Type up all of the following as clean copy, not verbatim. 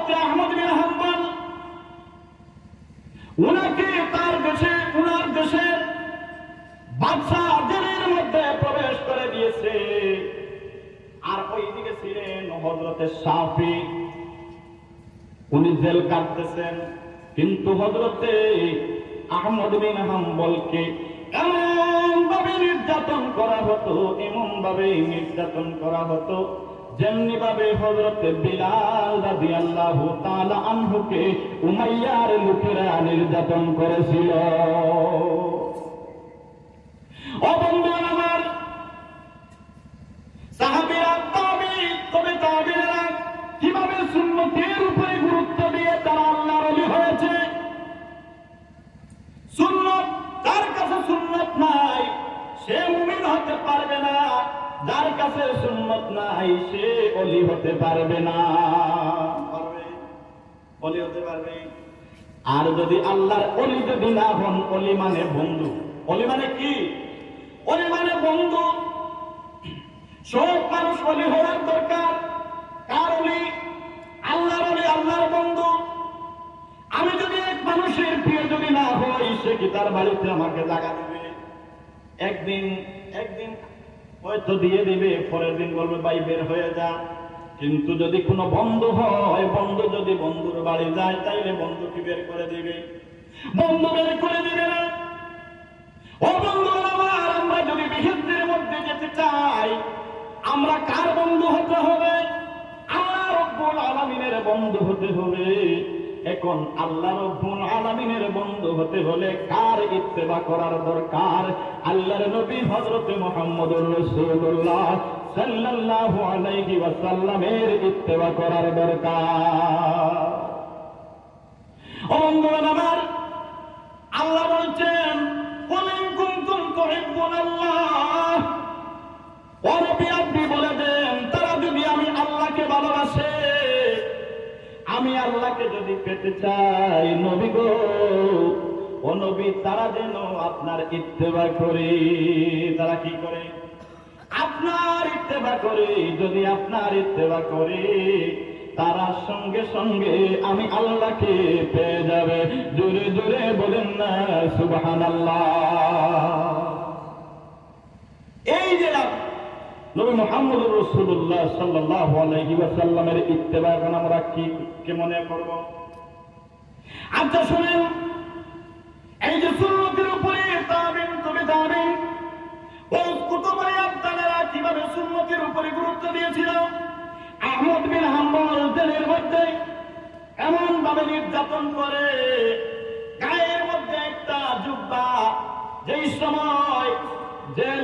হযরত আহমদ বিন হাম্বল উনাকে তার দেশে উনার দেশের বাদশাহ জেলের মধ্যে প্রবেশ করে দিয়েছে। আর ওইদিকে ছিলেন হযরত শাফি, উনি জেল কাটতেছেন। কিন্তু হযরতে আহমদ বিন হাম্বলকে এমন ভাবে নির্যাতন করা হতো, এমন ভাবে নির্যাতন করা হতো, যেমনি ভাবে হযরতে বিলাল রাদিয়াল্লাহু তাআলা আনহুকে উমাইয়ার লোকেরা নির্যাতন করেছিল। ও বন্ধুরা আমার, সাহাবীরা তাবেঈরা কিভাবে সুন্নতের উপরে গুরুত্ব দিয়ে তারা আল্লাহর ওলি হয়েছে। সুন্নত, যার কাছে সুন্নত নাই সে মুমিন হতে পারবে না, যার কাছে সুন্নত নাই সে ওলি হতে পারবে না। ওলি হতে পারবে। আর যদি আল্লাহর ওলি যদি না হন, ওলি মানে বন্ধু। ওলি মানে কি? ওলি মানে বন্ধু। সব মানুষ ওলি হওয়ার দরকার। কার ওলি? আল্লাহর ওলি, আল্লাহর বন্ধু। আমি যদি এক মানুষের প্রিয় যদি না হই, সে কি তার বাড়িতে আমাকে জায়গা দেবে? একদিন হয়তো দিয়ে দিবে, পরের দিন বলবে ভাই বের হয়ে যা। কিন্তু যদি কোনো বন্ধু হয়, বন্ধু যদি বন্ধুর বাড়ি যায়, তাইলে বন্ধু কি বের করে দিবে? বন্ধু বের করে দিবে না। ও বন্ধু আমার, আমরা যদি বিশুদ্ধের মধ্যে যেতে চাই, আমরা কার বন্ধু হতে হবে? আল্লাহ রব্বুল আলামিনের বন্ধু হতে হবে। এখন আল্লাহ রব্বুল আলামিনের বন্ধু হতে হলে কার ইত্তেবা করার দরকার? আল্লাহর নবী হযরত মুহাম্মদুর রাসূলুল্লাহ সাল্লাল্লাহু আলাইহি ওয়াসাল্লামের ইত্তেবা করার দরকার। ও বন্ধুরা আমার, আল্লাহ বলছেন কুল ইন কুনতুম তুহিব্বুনাল্লাহ, ও নবী আপনি বলে দেন, তারা যদি আমি আল্লাহকে ভালোবাসে, আমি আল্লাহকে যদি পেতে চাই, নবী গো, ও নবী, তারা যেন আপনার ইত্তেবা করে। তারা কি করে? আপনার ইত্তেবা করে। যদি আপনার ইত্তেবা করে, তারা সঙ্গে সঙ্গে আমি আল্লাহকে পেয়ে যাবে। জোরে জোরে বলেন না সুবহানাল্লাহ। এই যে নবী মুহাম্মদুর রাসূলুল্লাহ সাল্লাল্লাহু আলাইহি ওয়াসাল্লামের ইত্তেবা এখন আমরা কি মনে করব? আচ্ছা শুনেন, এই যে সুন্নতের উপরে তাবিন তবে তাবিন ও কুতুবে আবদালারা কিভাবে সুন্নতের উপরে গুরুত্ব দিয়েছিল। আহমদ বিন হাম্বল জেলের মধ্যে এমন ভাবে নির্যাতন করে, গায়ের মধ্যে একটা জুব্বা, যেই সময় জেল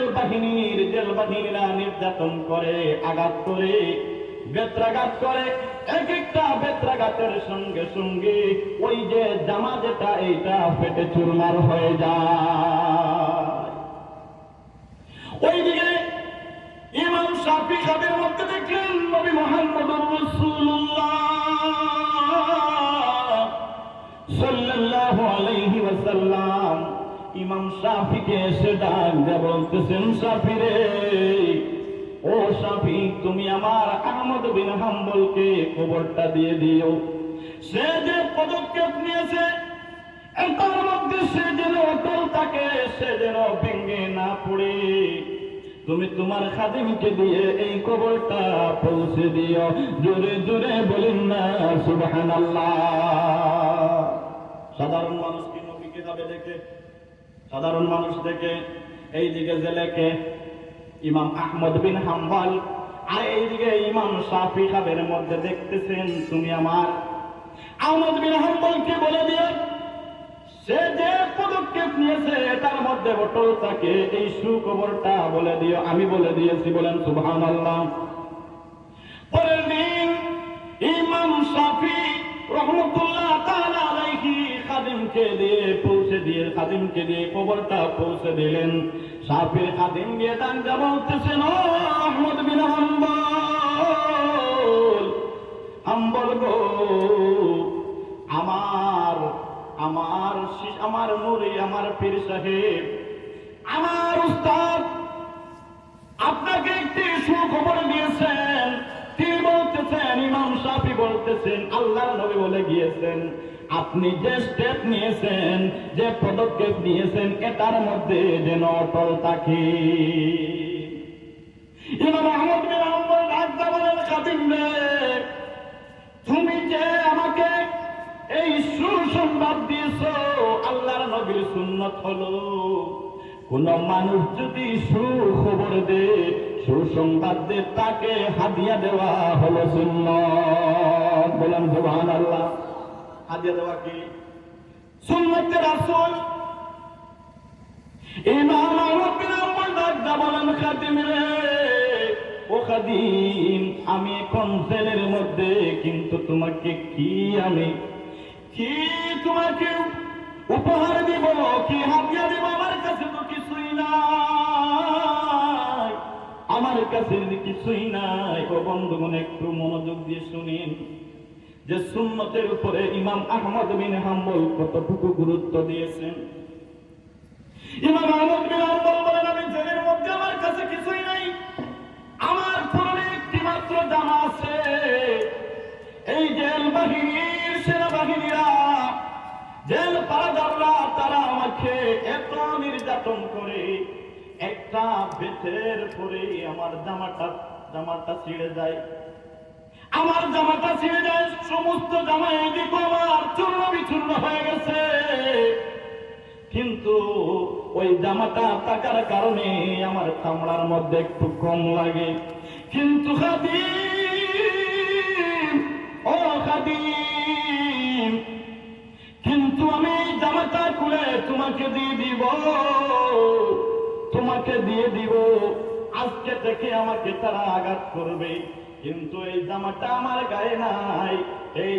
বাহিনীরা নির্যাতন করে, আঘাত করে, বেত্রাঘাত করে, এক একটা বেত্রাঘাতের সঙ্গে সঙ্গে ওই যে জামা যেটা এইটা ফেটে চুরমার হয়ে যায়। ওইদিকে ইমাম শাফি সাহেবের মধ্যে দেখলেন নবী মুহাম্মদুর রাসূলুল্লাহ সাল্লাল্লাহু আলাইহি ওয়াসাল্লাম ইমাম শাফিকে এসে ডাক দিয়ে বলতেছেন, শাফি রে, ও শাফি, তুমি আমার আহমদ বিন হাম্বলকে কবরটা দিয়ে দিও। সে যে পদক্ষেপ নিয়েছে এটার মধ্যে সে যেন অটল থাকে, সে যেন ভেঙে না পড়ে। তুমি তোমার খাদিমকে দিয়ে এই কবরটা পৌঁছে দিও। জোরে জোরে বলেন না সুবহানাল্লাহ। সাধারণ মানুষ কি নবীকে যাবে দেখে? সাধারণ মানুষ দেখে এইদিকে জেলেকে ইমাম আহমদ বিন হাম্বল আর এইদিকে ইমাম শাফি সাহেবের মধ্যে দেখতেছেন, তুমি আমার আহমদ বিন হাম্বলকে বলে দিও, সে যে পদক্ষেপ নিয়েছে তার মধ্যে অটল থাকে, এই সুখবরটা বলে দিও। আমি বলে দিয়েছি, বলেন সুবহানাল্লাহ। পরের দিন ইমাম শাফি রহমতুল্লাহ তাআলা আলাইহি খাদিমকে দিয়ে কবরটা পৌঁছে দিলেন। শাফির খাদিম গিয়ে দাঙ্গা বলতেছেন, ও আহমদ বিন হাম্বল গো, আমার মুরি, আমার পীর সাহেব, আমার উস্তাদ আপনাকে একটি সুখবর দিয়েছেন। তিনি বলতেছেন, ইমাম শাফি বলতেছেন, আল্লাহর নবী বলে গিয়েছেন, আপনি যে স্টেপ নিয়েছেন, যে পদক্ষেপ নিয়েছেন, এটার মধ্যে যেন অটল থাকে। ইমাম আহমদ বিন হাম্বল ডাকতে বলেন, খাদিম রে, তুমি যে আমাকে এই সুসংবাদ দিয়েছো, আল্লাহর নবীর সুন্নত হলো কোন মানুষ যদি সুখবর দে, সুসংবাদ দে, তাকে হাদিয়া দেওয়া হলো সুন্নত। বলেন সুবহানাল্লাহ। হাদিয়া দেওয়া কি? সুন্নতে রাসূল। ইমাম আহমদ বিন হাম্বল ডাকতে বলেন, খাদিম রে, ও খাদিম, আমি এখন জেলের মধ্যে, কিন্তু তোমাকে কি তোমাকে উপহার দিব, কি হাদিয়া দিব? আমার কাছে তো কিছুই নাই, আমার কাছে কিছুই নাই। ও বন্ধুগণ, একটু মনোযোগ দিয়ে শুনেন যে সুন্নতের উপরে ইমাম আহমদ বিন হাম্বল কতটুকু গুরুত্ব দিয়েছেন। ইমাম আহমদ বিন হাম্বল বলেন, আমি জেলের মধ্যে, আমার কাছে কিছুই নাই, আমার পরনে একটি মাত্র জামা আছে। এই জেল বাহিনীর সেনাবাহিনীরা, জেল পাহারাদাররা, তারা আমাকে এত নির্যাতন করে, একটা বেতের পরে আমার জামাটা ছিঁড়ে যায়, আমার জামাটা ছিঁড়ে যায়, সমস্ত জামা এইদিকে আমার চূর্ণ বিচূর্ণ হয়ে গেছে। কিন্তু ওই জামাটা থাকার কারণে আমার চামড়ার মধ্যে একটু কম লাগে। কিন্তু খাদিম, ও খাদিম, কিন্তু আমি জামাটা খুলে তোমাকে দিয়ে দিব। আজকে থেকে আমাকে তারা আঘাত করবে, কিন্তু এই জামাটা আমার গায়ে নাই। এই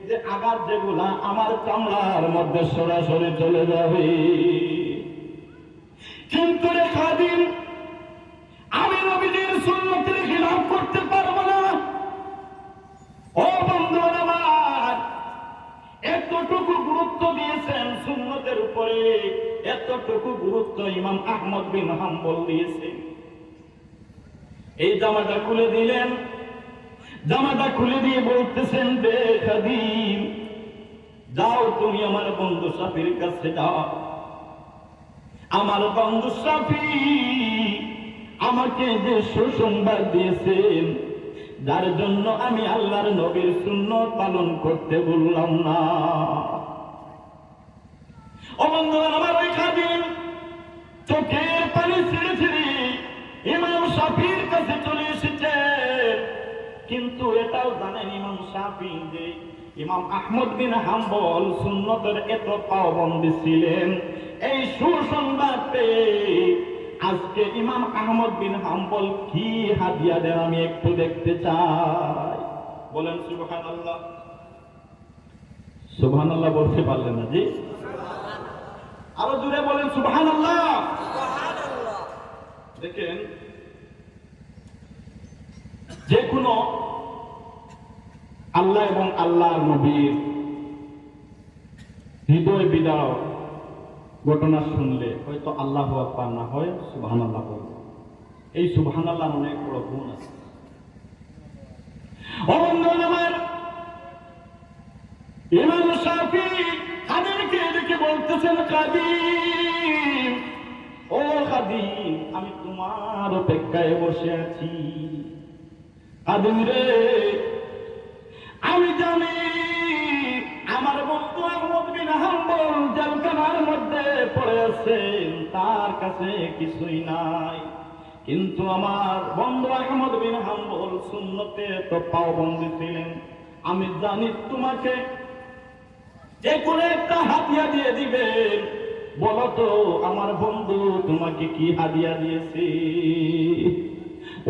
যে আঘাত যেগুলা আমার চামড়ার মধ্যে সরাসরি চলে যাবে। কিন্তু রে খাদিম, আমি নবীজির সুন্নতের খিলাফ করতে পারবো না। ও বন্ধু আমার, এতটুকু গুরুত্ব দিয়েছেন সুন্নতের উপরে, এতটুকু গুরুত্ব ইমাম আহমদ বিন হাম্বল দিয়েছেন। এই জামাটা খুলে দিলেন, জামাটা খুলে দিয়ে বলতেছেন, রে খাদিম, যাও তুমি আমার বন্ধু শাফির কাছে যাও। আমার বন্ধু শাফি আমাকে যে সুসংবাদ দিয়েছেন, যার জন্য আমি আল্লাহর নবীর সুন্নত পালন করতে বললাম না। ও বন্ধু আমার, ওই খাদিম চোখের পানি ছেড়ে ছেড়ে ইমাম শাফির কাছে চলে এসেছে। কিন্তু এটাও জানেন ইমাম শাফি যে ইমাম আহমদ বিন হাম্বল সুন্নতের এত পাবন্দি ছিলেন। এই সুসংবাদ পেয়ে আজকে ইমাম আহমদ বিন হাম্বল কি হাদিয়া দেন আমি একটু দেখতে চাই। বলেন সুবহানাল্লাহ। সুবহানাল্লাহ বলতে পারলেন না? জি, আরো জোরে বলেন সুবহানাল্লাহ। দেখেন, যে কোনো আল্লাহ এবং আল্লাহর নবীর হৃদয় বিদার ঘটনা শুনলে হয়তো আল্লাহু আকবার না হয় সুবহানাল্লাহ বলবে। এই সুবহানাল্লাহ অনেক বড় গুণ আছে। ইমাম শাফি খাদিমকে দেখে বলতেছেন, খাদিম, ও খাদিম, আমি তোমার অপেক্ষায় বসে আছি। খাদিম রে, আমি জানি আমার বন্ধু আহমদ বিন হাম্বল জেলখানার মধ্যে পড়ে আছেন, তার কাছে কিছুই নাই। কিন্তু আমার বন্ধু আহমদ বিন হাম্বল সুন্নতে তো পাবন্দি ছিলেন। আমি জানি তোমাকে যে কোনো একটা হাদিয়া দিয়ে দিবেন। বলো তো আমার বন্ধু তোমাকে কি হাদিয়া দিয়েছে?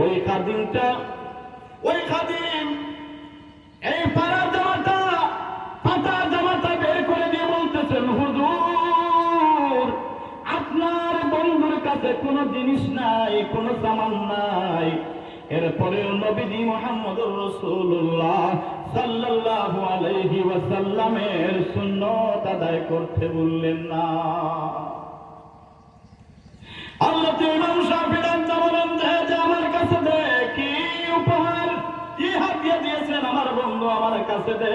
ওই খাদিম এই পাড়া জামাটা, পাতা জামাটা বের করে দিয়ে বলতেছেন, হুজুর, আপনার বন্ধুর কাছে কোনো জিনিস নাই, কোনো সামান নাই। এরপরেও নবীজি মুহাম্মদুর রাসূলুল্লাহ সাল্লাল্লাহু আলাইহি ওয়াসাল্লামের সুন্নাত আদায় করতে বললেন না। আল্লাহ ইমাম শাফিঈ বলেন, যে আমার কাছে কি উপহার, কি হাদিয়া দিয়েছেন আমার বন্ধু বন্ধু আমার কাছে দে।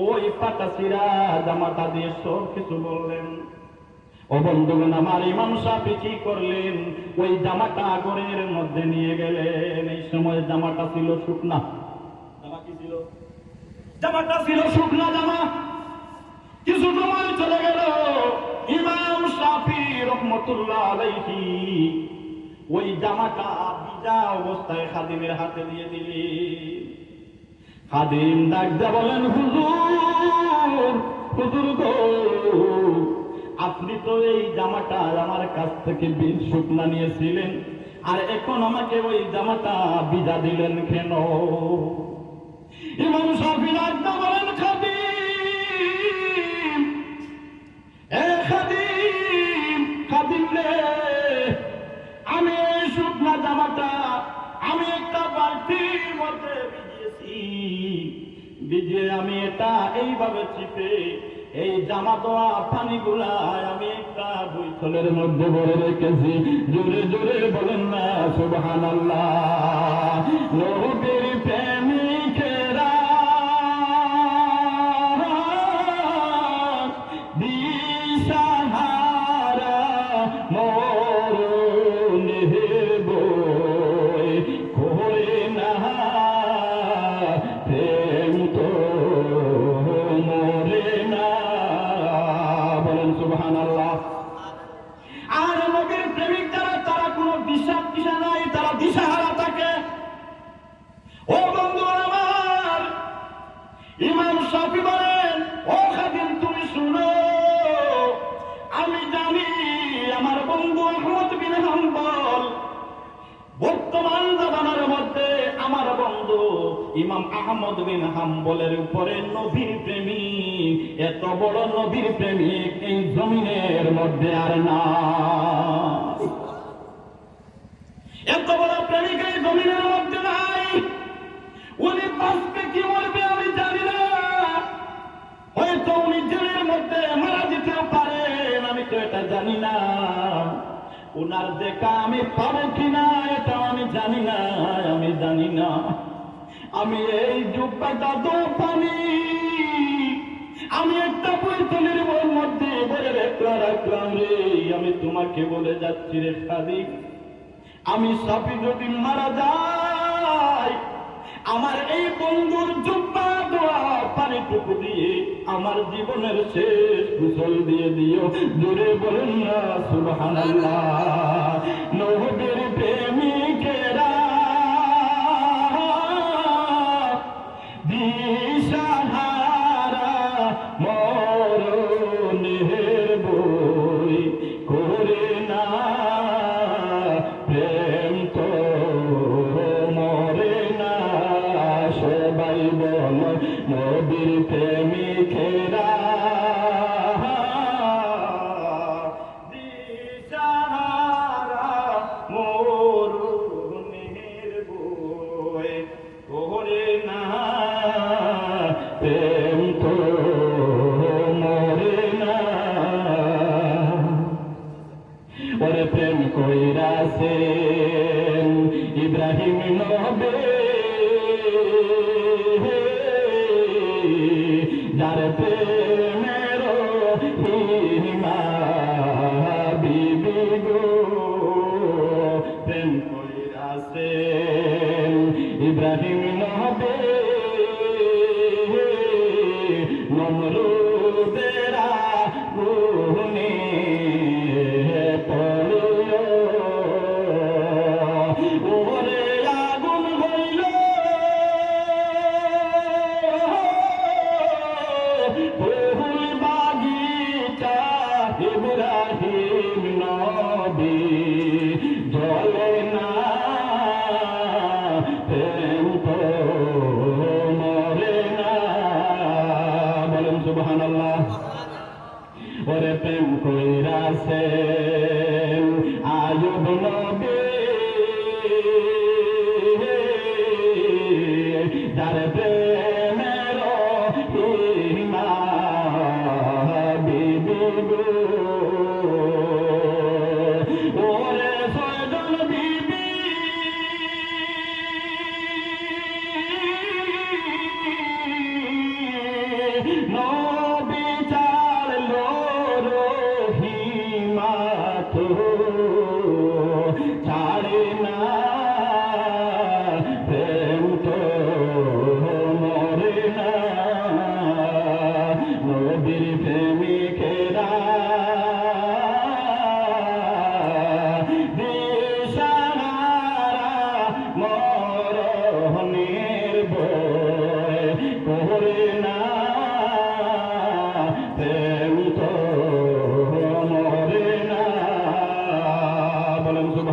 ওই পাটা চিরা জামাটা দিয়ে সব কিছু বললেন। ও বন্ধুগণ আমার, ইমাম শাফি কি করলেন? ওই জামাটা ঘরের মধ্যে নিয়ে গেলেন। এই সময় জামাটা ছিল শুকনা। জামা কি ছিল? জামাটা ছিল শুকনা জামা। কিছু সময় চলে গেল, ইমাম শাফি রহমতুল্লাহ আলাইহি ওই জামাটা ভিজা অবস্থায় খাদিমের হাতে দিয়ে দিলেন। খাদিম ডাক দিয়ে বলেন, হুজুর, হুজুর গো, আপনি তো এই জামাটা আমার কাছ থেকে বীজ শুকনা নিয়েছিলেন, আর এখন আমাকে ওই জামাটা ভিজা দিলেন কেন? ইমাম শাফি ডাক দিয়ে বলেন, খাদিম, এ খাদিম, খাদিম রে, আমি এই শুকনা জামাটা আমি একটা বালতির মধ্যে ভিজিয়ে আমি এটা এইভাবে চিপে এই জামা দেওয়া পানিগুলা আমি একটা বৈঠলের মধ্যে ভরে রেখেছি। জোরে জোরে বলেন না সুবহানাল্লাহ। নবীর প্রেমিকেরা দিশাহারা মরণের বই করে না প্রেম তো মরে না। বলেন সুবহানাল্লাহ। আর নবীর প্রেমিক যারা, তারা কোনো দিশা নাই, তারা দিশাহারা থাকে। ও বন্ধু আমার, ইমাম শাফি বলেন, ও খাদিম তুমি শুনো, আমি জানি আমার বন্ধু আহমদ বিন হাম্বল বর্তমান জামানার মধ্যে আমার বন্ধু ইমাম আহমদ বিন হাম্বলের উপরে নবীর প্রেমিক, এত বড় নবীর প্রেমিক এই জমিনের মধ্যে আর নাই। এত বড় প্রেমিক এই জমিনের মধ্যে নাই। উনি বাঁচবে কি মরবে আমি জানি না। হয়তো উনি জেলের মধ্যে মারা যেতেও পারেন, আমি তো এটা জানি না। উনার দেখা আমি পাবো কিনা এটা আমি জানি না, আমি জানি না। আমি এই জুব্বাটা তো পানি আমি একটা বৈতলের মধ্যে বলে রাখলাম রে। আমি তোমাকে বলে যাচ্ছি রে খাদিম, আমি শাফি যদি মারা যাই, আমার এই বন্ধুর জুব্বা দোয়া পানিটুকু দিয়ে আমার জীবনের শেষ কুশল দিয়ে দিও। জোরে বলেন না সুবহানাল্লাহ। নবীর প্রেমিকেরা দিশাহারা মরণের বই করে না প্রেম তো মরে না। সবাই বল নবীর প্রেমিকেরা দিশাহারা মরণের বই করে না প্রেম তো মরে না। ওরে প্রেম কইরাছেন ইব্রাহিম নবী, যার প্রেমের হিমা বিবি গো। প্রেম কইরাছেন ইব্রাহিম নবী, নমরুদেরা গুনে পড়িও। ওরে আগুন হইল বহুল বাগিচা ইব্রাহিম নবী জ্বলে না প্রেম তো মরে না। বলেন সুবহানাল্লাহ। ওরে প্রেম কইরাছে